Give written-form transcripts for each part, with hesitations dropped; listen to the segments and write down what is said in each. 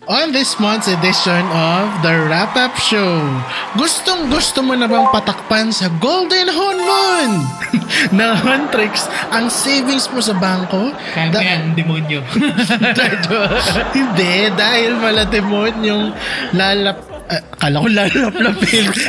On this month's edition of The Wrap-Up Show, gustong-gusto mo na bang patakpan sa Golden Honmon? Na Huntrix ang savings mo sa bangko? Kaya mo yan, demonyo. Hindi, dahil mala demonyong akala ko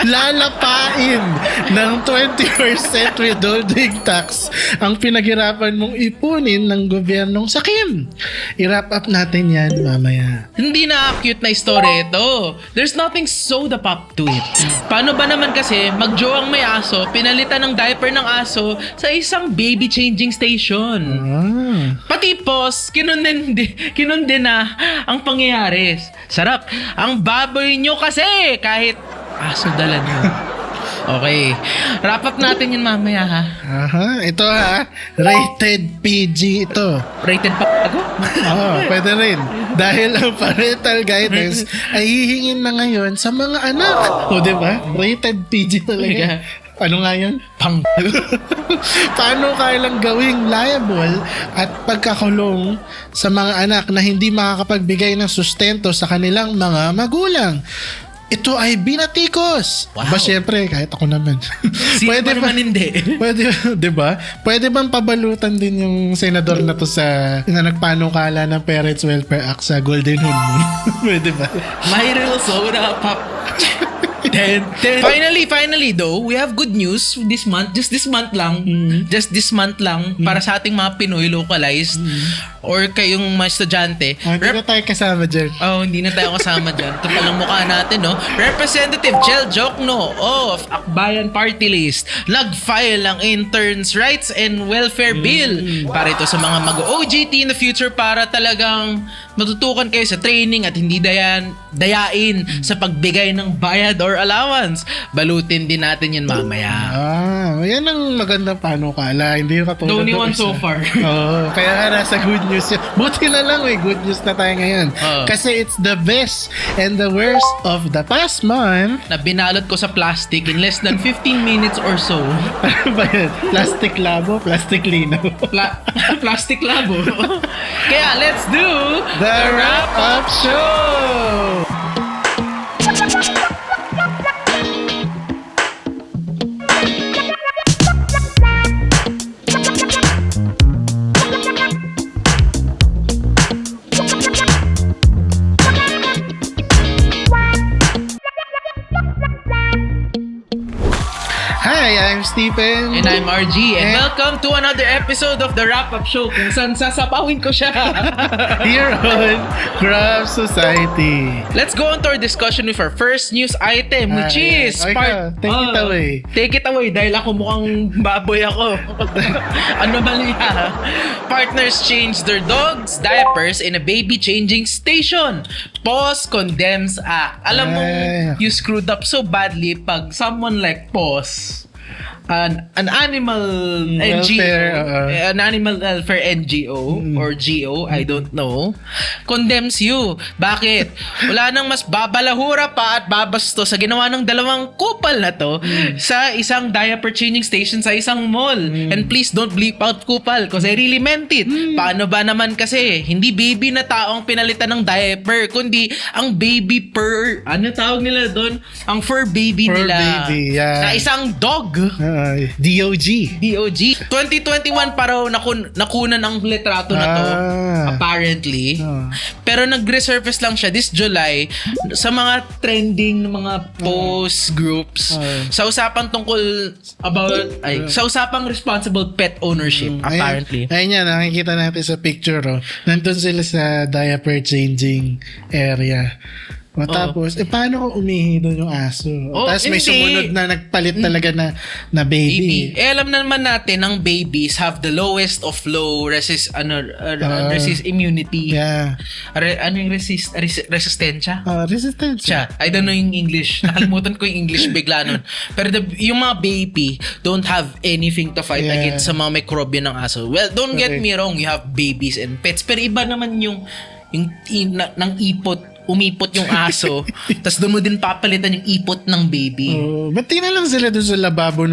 lalapain ng 20% withholding tax ang pinaghirapan mong ipunin ng gobyernong sakim. I-wrap up natin yan mamaya. Hindi na cute na story ito. There's nothing so the pop to it. Paano ba naman kasi magjowang may aso, pinalitan ng diaper ng aso sa isang baby changing station? Pati pos, kinundi na ang pangyayari. Sarap. Ang baboy nyo kasi kahit aso dala nyo. Okay. Wrap up natin yun mamaya ha. Ito rated PG ito. Rated pa ako? Oo, pwede rin. Dahil ang parental guidance ay hihingin na ngayon sa mga anak. O, diba? Rated PG talaga. Ano nga yun? Paano kailang gawing liable at pagkakulong sa mga anak na hindi makakapagbigay ng sustento sa kanilang mga magulang? Ito ay binatikos. Wow. Ba, syempre, kahit ako naman. Sino ba naman hindi? Pwede, di ba? Pwede bang pabalutan din yung senador na to sa na nagpanukala ng Parents Welfare Act sa Golden Honmon? Pwede ba? My real soda pop. Finally though, we have good news this month. Just this month lang. Para sa ating mga Pinoy localized or kayong mga estudyante. Hindi na tayo kasama dyan. Hindi na tayo kasama dyan. Ito palang mukha natin, no? Representative Chel Jokno of Akbayan Party List nag-file ang Interns' Rights and Welfare Bill para ito sa mga mag-OJT in the future para talagang matutukan kayo sa training at hindi dayain sa pagbigay ng bayad or allowance. Balutin din natin yan mamaya. Yan ang magandang panukala. Hindi yung katulad. The only one so far. Kaya nga nasa good news yun. Buti na lang good news na tayo ngayon. Kasi it's the best and the worst of the past month. Na binalot ko sa plastic in less than 15 minutes or so. Ano ba yun? Plastic labo? Plastic lino? Plastic labo. Kaya let's do The Wrap-Up Show! Hi, I'm Stephen. And I'm RG. And welcome to another episode of The Wrap-Up Show kung saan sasapawin ko siya. Here on Craft Society. Let's go on to our discussion with our first news item, which is Take it away. Take it away dahil ako mukhang baboy ako. Ano ba niya? Partners change their dogs' diapers in a baby changing station. POS condemns act. Alam mo, you screwed up so badly pag someone like POS, an animal welfare, NGO, an animal welfare NGO or GO, I don't know, condemns you. Bakit? Wala nang mas babalahura pa at babasto sa ginawa ng dalawang kupal na to sa isang diaper changing station sa isang mall. And please don't bleep out kupal because I really meant it. Paano ba naman kasi hindi baby na tao ang pinalitan ng diaper, kundi ang baby ano tawag nila doon? Ang fur baby Fur nila. baby, yeah. Na isang dog. DOG. 2021 pa raw nakunan ang litrato na to. Apparently. Pero nag-resurface lang siya this July sa mga trending ng mga post groups sa usapang tungkol sa usapang responsible pet ownership, apparently. Ayun yan, nakikita natin sa picture. Nandun sila sa diaper changing area. Tapos, paano kung umihi doon yung aso? Tapos may sumunod na nagpalit talaga na baby. Alam naman natin, ang babies have the lowest of low resist immunity. Yeah. Ano yung resistensya? Resistensya. I don't know yung English. Nakalimutan ko yung English bigla nun. Pero yung mga baby don't have anything to fight against sa mga mikrobyo ng aso. Well, don't get me wrong, you have babies and pets. Pero iba naman yung ng ipot umipot yung aso, tapos doon mo din papalitan yung ipot ng baby. Ba't di na lang sila doon sa lababo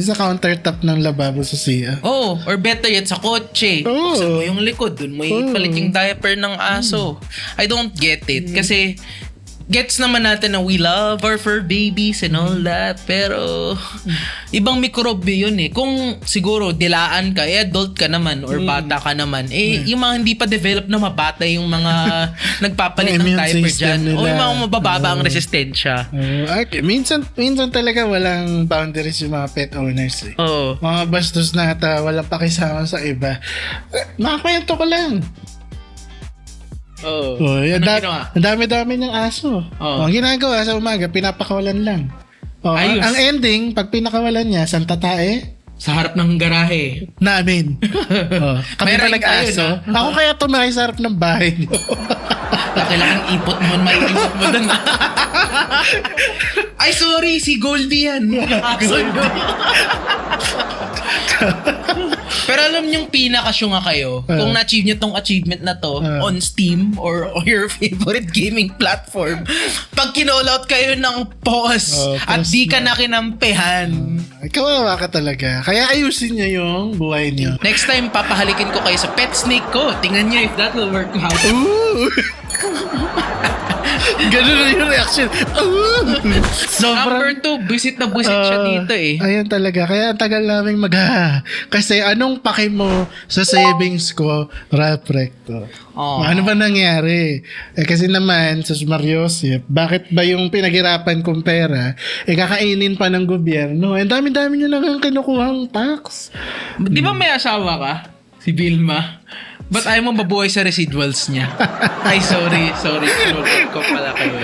sa countertop ng lababo sa CR? Or better yet, sa kotse. Buksan mo yung likod, doon mo ipalit yung diaper ng aso. I don't get it. Kasi, gets naman natin na we love our fur babies and all that. Pero, ibang mikrobyo yun eh. Kung siguro dilaan ka, adult ka naman or bata ka naman, yung mga hindi pa develop na mabata yung mga nagpapalit ng diaper dyan. O yung mga mabababa ang resistensya. Okay. Minsan talaga walang boundaries yung mga pet owners eh. Mga bastos na walang pakisama sa iba. Makakwento ko lang. Ang dami-dami ng aso. Ang ginagawa sa umaga, pinapakawalan lang. Ang ending, pag pinakawalan niya, saan tatae? Sa harap ng garahe. Namin. Kami pa nag-aso. Ako kaya tumahay sa harap ng bahay niyo. Kailangan ipot mo, may ipot mo dun. Ay, sorry, si Goldie yan. Aso nyo. Pero alam niyong pinakasyunga kayo kung na-achieve niyo tong achievement na to on Steam or your favorite gaming platform. Pag kinall out kayo ng pause at di ka na kinampihan. Kawawa ka talaga. Kaya ayusin niyo yung buhay niyo. Next time, papahalikin ko kayo sa pet snake ko. Tingnan niyo if that will work out. Ooh! Ganun na yung reaction. Number 2, busit na busit siya dito eh. Ayun talaga. Kaya ang tagal namin kasi anong paki mo sa savings ko, Ralph Recto? Ano ba nangyari? Kasi naman, sa Mariosip, bakit ba yung pinaghirapan kong pera, kakainin pa ng gobyerno? Ang dami-dami nyo nang kinukuhang tax. Di ba may asawa ka? Si Vilma? Ba't ayaw mo mabuhay sa residuals niya? Ay, sorry. Kinulit ko pala kayo.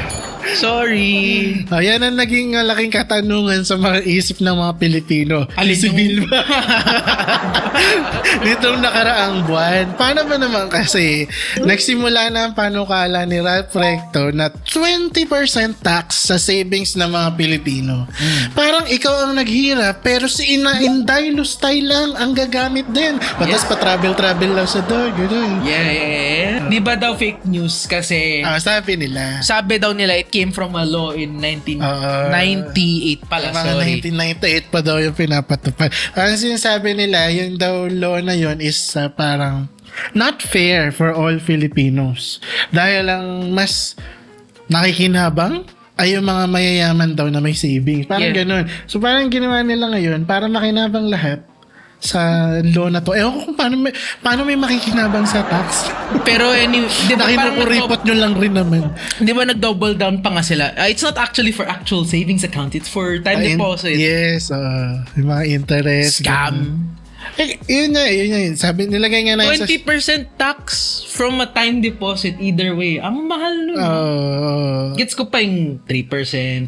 Sorry. Yan ang naging laking katanungan sa mga isip ng mga Pilipino. Si Vilma. Nitong nakaraang buwan. Paano ba naman kasi nagsimula na ang panukala ni Ralph Recto na 20% tax sa savings ng mga Pilipino. Parang ikaw ang naghirap pero si Inday Lustay lang ang gagamit din. Patas pa travel lang sa dog. Yeah. Di ba daw fake news kasi sabi daw nila it came from a law in 1998 pala. Mga 1998 pa daw yung pinapatupad. Ang sinasabi nila, yung daw law na yun is parang not fair for all Filipinos. Dahil lang mas nakikinabang ay yung mga mayayaman daw na may savings. Parang ganun. So parang ginawa nila ngayon para makinabang lahat sa law na to. Ewan ko kung paano may makikinabang sa tax. Pero anyway, di ba kinukuripot nyo lang rin naman. Di ba nag-double down pa nga sila? It's not actually for actual savings account. It's for time deposit. Yes. Yung mga interest. Scam. Yun nga. Sabi, nilagay nga na 20% tax from a time deposit either way. Ang mahal nun. Gets ko pa yung 3%, 5%,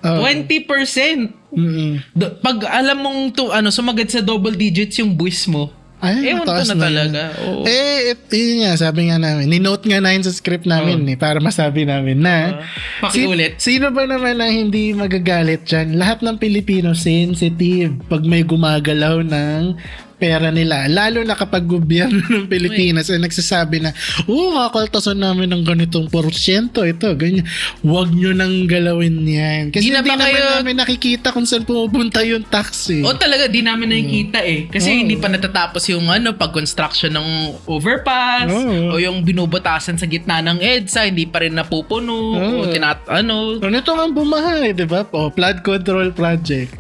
20%. Pag alam mong sumagad sa double digits yung buwis mo, ewan ko na talaga. Yun nga, sabi nga namin, ni-note nga na yun sa script namin para masabi namin na pakiulit. Sino ba naman ang hindi magagalit dyan? Lahat ng Pilipino sensitive pag may gumagalaw ng pera nila. Lalo na kapag gobyerno ng Pilipinas ay nagsasabi na, kakaltasan namin ng ganitong porsyento. Ito, ganyan. Huwag nyo nang galawin yan. Kasi hindi naman namin nakikita kung saan pumupunta yung tax eh. Talaga, di namin nakikita eh. Kasi hindi pa natatapos yung pag-construction ng overpass o yung binubutasan sa gitna ng EDSA, hindi pa rin napupuno o Ito nga bumaha eh, di ba? Flood control project.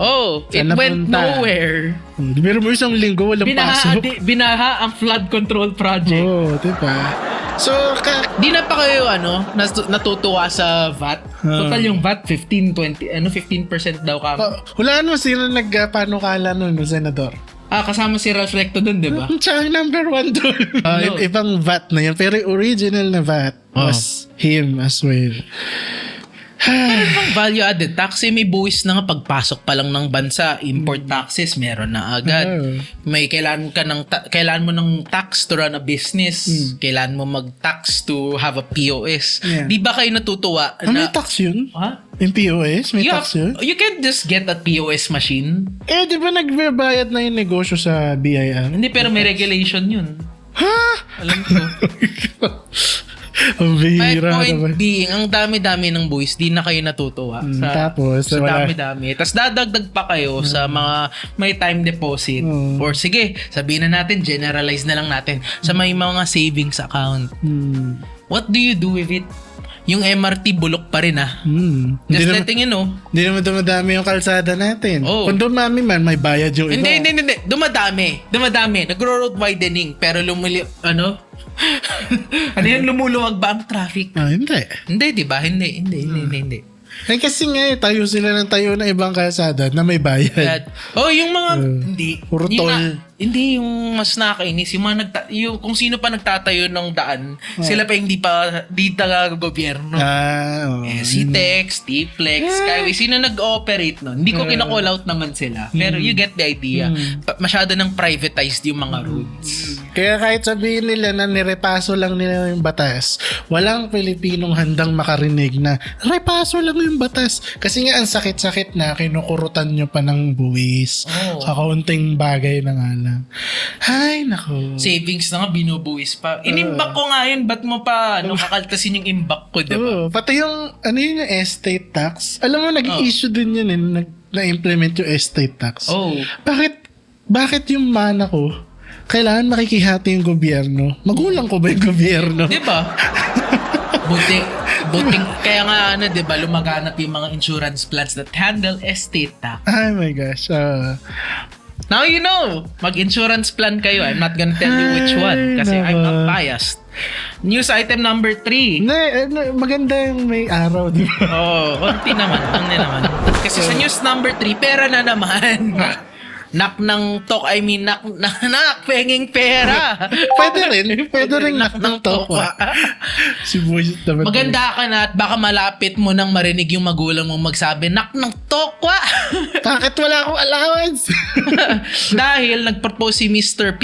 It went nowhere. Meron mo isang linggo walang pasok. Binaha ang flood control project. Diba? So, di na pa kayo natutuwa sa VAT? Total yung VAT 15% daw ka. Hulaan mo sino nagpanukala nun, senador. Kasama si Ralph Recto dun, di ba? Siya ang number 1 dun. Ibang VAT na yun. Pero original na VAT was him as well. Meron bang value added tax? May buwis na nga pagpasok pa lang ng bansa. Import taxes, meron na agad. May kailangan mo ng tax to run a business. Kailangan mo mag-tax to have a POS. Di ba kayo natutuwa? May tax yun? Yung POS? May tax yun? You can't just get a POS machine. Di ba nagbabayad na yung negosyo sa BIR? Hindi, pero may regulation yun. Ha? Alam ko. Ang My bihira point naman. being, ang dami-dami ng boys, di na kayo natutuwa. Tapos, sa wala. dami-dami. Tapos dadagdag pa kayo sa mga may time deposit. Mm. Or sige, sabihin na natin, generalize na lang natin sa may mga savings account. What do you do with it? Yung MRT bulok pa rin Hindi Just naman, letting you know. hindi naman dumadami yung kalsada natin. Oh. Kung dumami man, may bayad yung iba. Hindi. Dumadami. Nagro-road widening. Pero ano yan, lumuluwag ba ang traffic? Hindi. Hindi, di ba? Hindi. Kasi nga tayo sila ng tayo na ibang kalsada na may bayad. Yung mga hindi. Puro Yung toll. Hindi yung mas nakakainis, yung mga yung kung sino pa nagtatayo ng daan, sila pa hindi taga gobyerno. Ctex, T-Flex, Skyway, sino nag-ooperate nun? Hindi ko kina-call out naman sila. Pero you get the idea. Masyado nang privatized yung mga roads. Kaya kahit sabihin nila na nirepaso lang nila yung batas, walang Pilipinong handang makarinig na repaso lang yung batas. Kasi nga ang sakit-sakit na kinukurutan nyo pa ng buwis. Kakaunting bagay na nga lang. Ay, nako. Savings na nga, binubuwis pa. Inimbak ko nga yun, ba't mo pa kakaltasin yung imbak ko, diba? Pati yung, yung estate tax. Alam mo, nag-issue din yun na-implement yung estate tax. Bakit yung mana ko, kailangan makikihati yung gobyerno? Magulang ko ba yung gobyerno? Diba? Buting, kaya nga diba, lumaganap yung mga insurance plans that handle estate tax. Oh my gosh. Now you know, mag-insurance plan kayo. I'm not gonna tell you which one kasi I'm not biased. News item number 3. Maganda yung may araw, di ba? Konti naman. Kasi sa news number 3, pera na naman. Nak penging pera. Pwede rin nak ng tokwa. Si Boy naman. Maganda ka na at baka malapit mo nang marinig yung magulang mong magsabi, nak ng tokwa. Bakit wala akong allowance? Dahil nag-propose si Mr.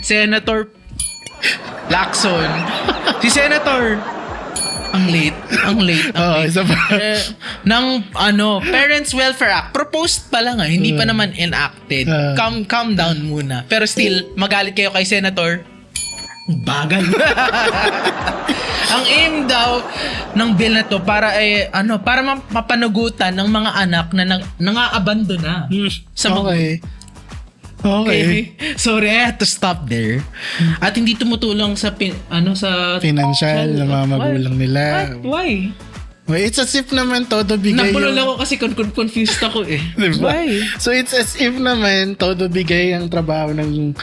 Senator Lacson. Si Senator ang late. Isa pa. Ng Parents Welfare Act proposed pa lang hindi pa naman enacted. Calm down muna. Pero still, magalit kayo kay Senator. Bagal. Ang aim daw ng bill na to para para mapanagutan ng mga anak na nang-aabandona sa mga Okay. Sorry, I had to stop there. At hindi tumutulong sa sa financial na mga magulang nila. Why? It's as if naman todo bigay Napulol ako kasi confused ako Diba? Why? So it's as if naman todo bigay ang trabaho ng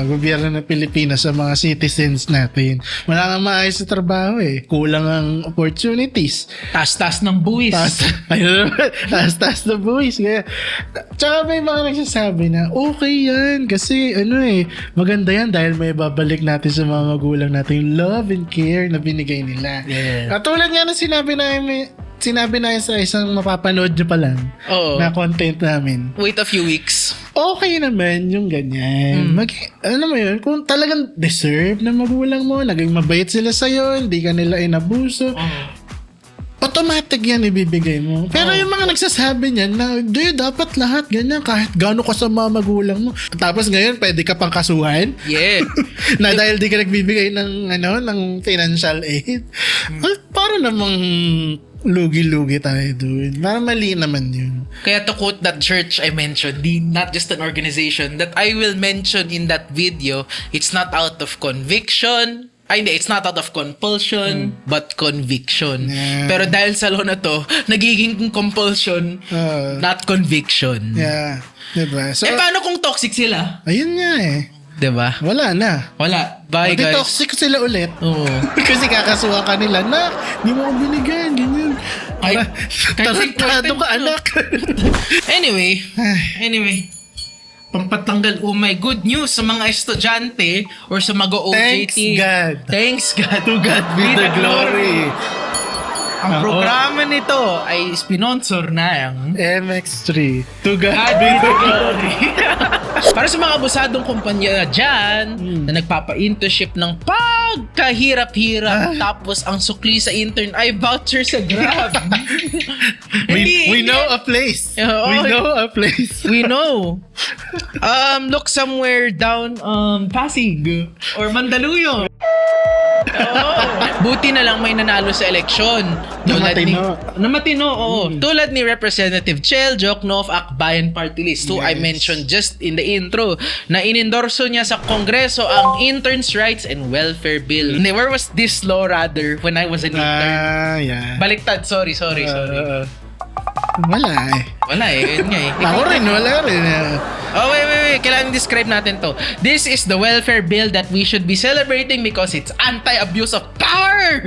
gobyerno ng Pilipinas sa mga citizens natin. Wala nga maayos sa trabaho Kulang ang opportunities. Tas-tas ng buwis. Tas ng buwis. Kaya, tsaka may mga nagsasabi na okay yan kasi maganda yan dahil may babalik natin sa mga magulang natin yung love and care na binigay nila. Katulad nga na sinabi namin sa isang mapapanood nyo pa lang na content namin. Wait a few weeks. Okay naman yung ganyan. Mo yun, kung talagang deserve na magulang mo, naging mabait sila sa'yo, hindi ka nila inabuso, automatic yan ibibigay mo. Pero yung mga nagsasabi niyan na dapat lahat ganyan kahit gaano ka sa mga magulang mo. Tapos ngayon pwede ka pang kasuhan. Yeah. Na dahil di ka nagbibigay ng ng financial aid. Para namang lugi-lugi tayo doon. Para mali naman yun. Kaya to quote that church I mentioned, not just an organization that I will mention in that video, it's not out of conviction. It's not out of compulsion, but conviction. Yeah. Pero dahil sa law na to, nagiging compulsion, not conviction. Yeah. Diba? So, paano kung toxic sila? Ayun nga Diba? Wala na. Wala. Bye, guys. Toxic sila ulit. Oo. Kasi kakasuha ka nila na, di mo ko binigyan, ganyan. Tarantado ka, anak. Anyway. Pampatanggal good news sa mga estudyante or sa mag-OJT. Thanks God. To God be the glory. Ang programa nito ay sponsor na ang MX3. To God be the glory. Para sa mga abusadong kumpanya dyan na nagpapa-internship ng Napakahirap-hirap. Tapos ang sukli sa intern ay voucher sa Grab. We know a place. We know a place. We know. Look somewhere down Pasig or Mandaluyong. Buti na lang may nanalo sa eleksyon. Namatino, oo. Tulad ni Representative Chel Jokno of Akbayan Party List, who I mentioned just in the intro, na inendorso niya sa Kongreso ang Interns' Rights and Welfare Bill. Where was this law rather when I was an intern? Yeah. Baliktad, sorry. Wala eh. Wala eh, yun nga eh. Ako rin, wala rin. Oh, wait. Kailangan describe natin to. This is the welfare bill that we should be celebrating because it's anti-abuse of power!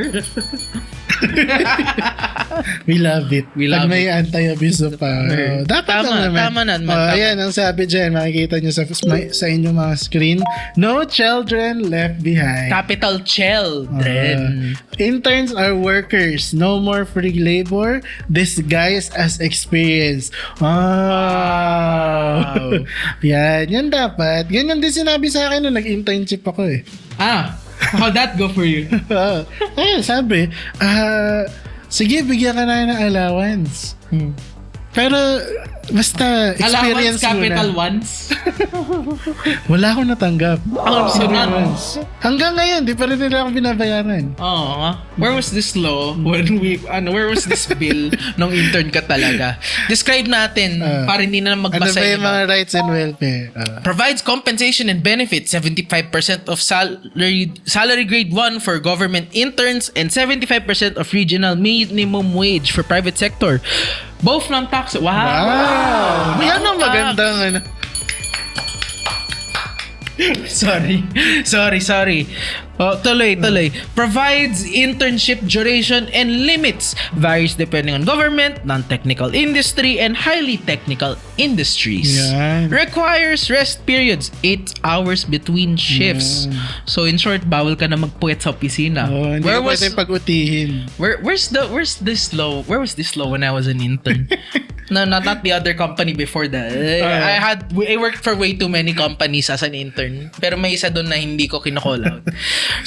We love it. Pag may anti-abuse of power. Dapat lang naman. Tama naman. Ayan, ang sabi dyan, makikita nyo sa inyong mga screen. No children left behind. Capital children. Interns are workers. No more free labor. Disguised as experience. Wow. Yan dapat. Ganyan din sinabi sa akin nung nag-internship ako eh. How'd that go for you? Sabi, sige, bigyan ka na ng allowance. Pero, basta, experience allowance, capital muna. ones? Wala akong natanggap. None. Hanggang ngayon, di pa rin nila akong binabayaran. Where was this law when where was this bill nung intern ka talaga? Describe natin para hindi na magbasa. Ano ba yung mga rights and welfare? Provides compensation and benefits, 75% of salary grade 1 for government interns and 75% of regional minimum wage for private sector. Both non-tax. Wow. Yan ang magandang Sorry. Tuloy. Provides internship duration and limits. Varies depending on government, non-technical industry, and highly technical industries. Yan. Requires rest periods, 8 hours between shifts. So in short, bawal ka na magpuwet sa opisina. Hindi ka pwede pag-utihin. Where's this law? Where was this law when I was an intern? No, not the other company before that. I worked for way too many companies as an intern. Pero may isa doon na hindi ko kinocall out.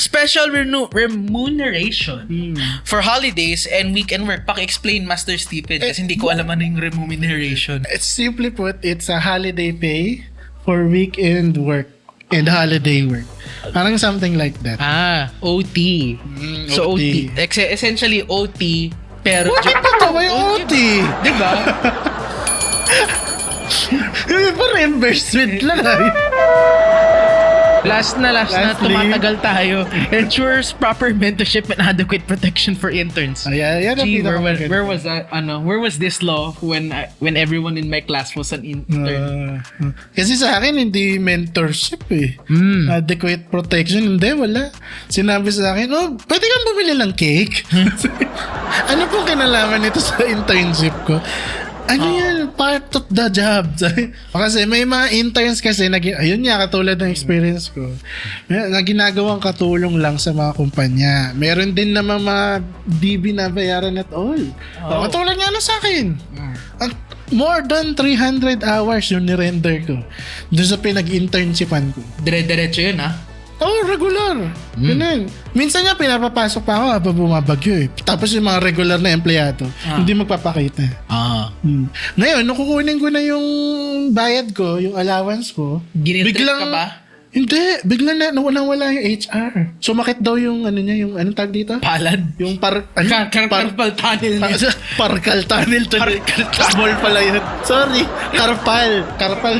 Special remuneration for holidays and weekend work. Paki-explain, Master Stephen, kasi hindi ko alam ano yung remuneration. It's simply put, it's a holiday pay for weekend work and holiday work. Parang something like that. OT. So OT. Essentially OT. Pero bakit ito ba yung OT? Diba? Pa reimbursement lang ay. Last na, tumatagal tayo. Ensures proper mentorship and adequate protection for interns. Yan ang pinakamaganda. Where was that? Where was this law when everyone in my class was an intern? Kasi sa akin hindi mentorship eh. Adequate protection, hindi, wala. Sinabi sa akin, pwede kang bumili ng cake. Ano pong kinalaman nito sa internship ko? Ano yan? Part of the job. Kasi may mga interns kasi, ayun nga, katulad ng experience ko, na ginagawang katulong lang sa mga kumpanya. Meron din naman mga di binabayaran at all. Katulad nga lang sa akin. More than 300 hours yung nirender ko doon sa pinag-internshipan ko. Dire-diretso yun, Regular. Ganun. Minsan nga pinapapasok pa ako habang bumabagyo eh. Tapos yung mga regular na empleyado, hindi magpapakita. Ngayon, nakukunin ko na yung bayad ko, yung allowance ko. Ginitrip ka ba? Hindi, bigla na nawala yung HR. Sumakit daw yung yung anong tag dito? Palad? Yung carpal tunnel. Parkal tunnel. Mall pala yun. Sorry, Carpal,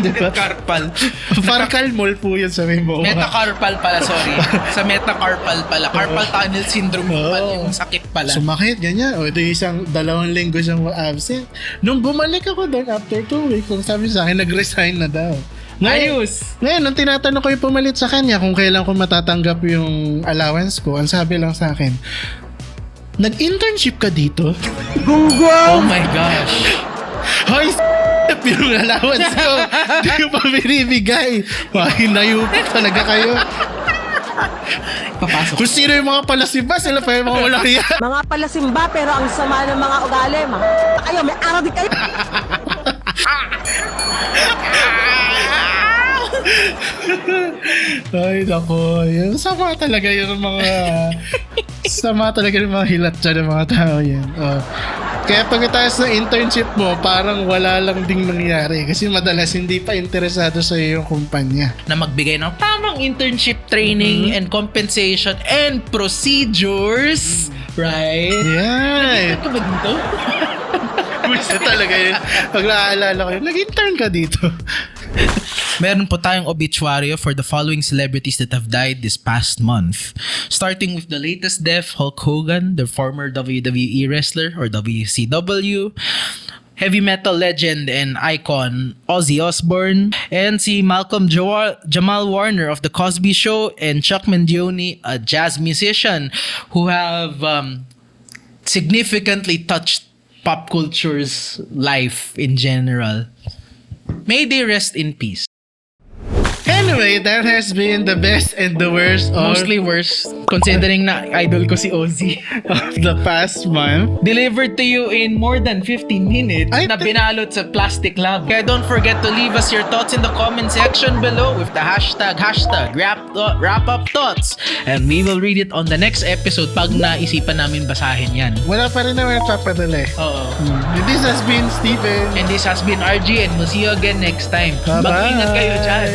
di ba? Carpal. Parkal mall po yun sa may mo. Metacarpal pala, sorry. Sa metacarpal pala. Carpal tunnel syndrome pala. Yung sakit pala. Sumakit, ganyan. O, ito 2 linggo siyang absent. Nung bumalik ako doon after 2 weeks, kung sabi sa akin, nag-resign na daw. Ngayon, nung tinatanong ko yung pumalit sa kanya kung kailan ko matatanggap yung allowance ko, ang sabi lang sa akin, nag-internship ka dito? Oh my gosh. Hoy, yung allowance ko, hindi ko pa binibigay. Hinayupit talaga kayo. Papasok. Kung sino yung mga palasimba, sila pa yung mga walang hiya. Mga palasimba, pero ang sama ng mga ugali. Kayo, may araw din kayo. Ay, nako. Yung sama talaga yung mga... sama talaga yung mga hilat dyan ng mga tao yan. Oh. Kaya pagkatapos ng internship mo, parang wala lang ding nangyari. Kasi madalas hindi pa interesado sa iyo yung kumpanya. Na magbigay ng tamang internship training and compensation and procedures. Right? Yeah. Ano ba dito? Gusto talaga yun. Pag naaalala ko yun, nag-intern ka dito. Meron po tayong obituary for the following celebrities that have died this past month. Starting with the latest death, Hulk Hogan, the former WWE wrestler or WCW. Heavy metal legend and icon Ozzy Osbourne, and si Malcolm Jamal Warner of The Cosby Show, and Chuck Mangione, a jazz musician who have significantly touched pop culture's life in general. May they rest in peace. Anyway, that has been the best and the worst Mostly worse, considering na idol ko si Ozzy. of the past month. Delivered to you in more than 15 minutes Ay, na binalot sa plastic lab. Kaya don't forget to leave us your thoughts in the comment section below with the hashtag wrap up thoughts, and we will read it on the next episode pag naisipan namin basahin yan. Wala pa rin naman nagpapadala eh. Oo. This has been Steven. And this has been RG, and we'll see you again next time. Bye-bye. Mag-ingat kayo dyan.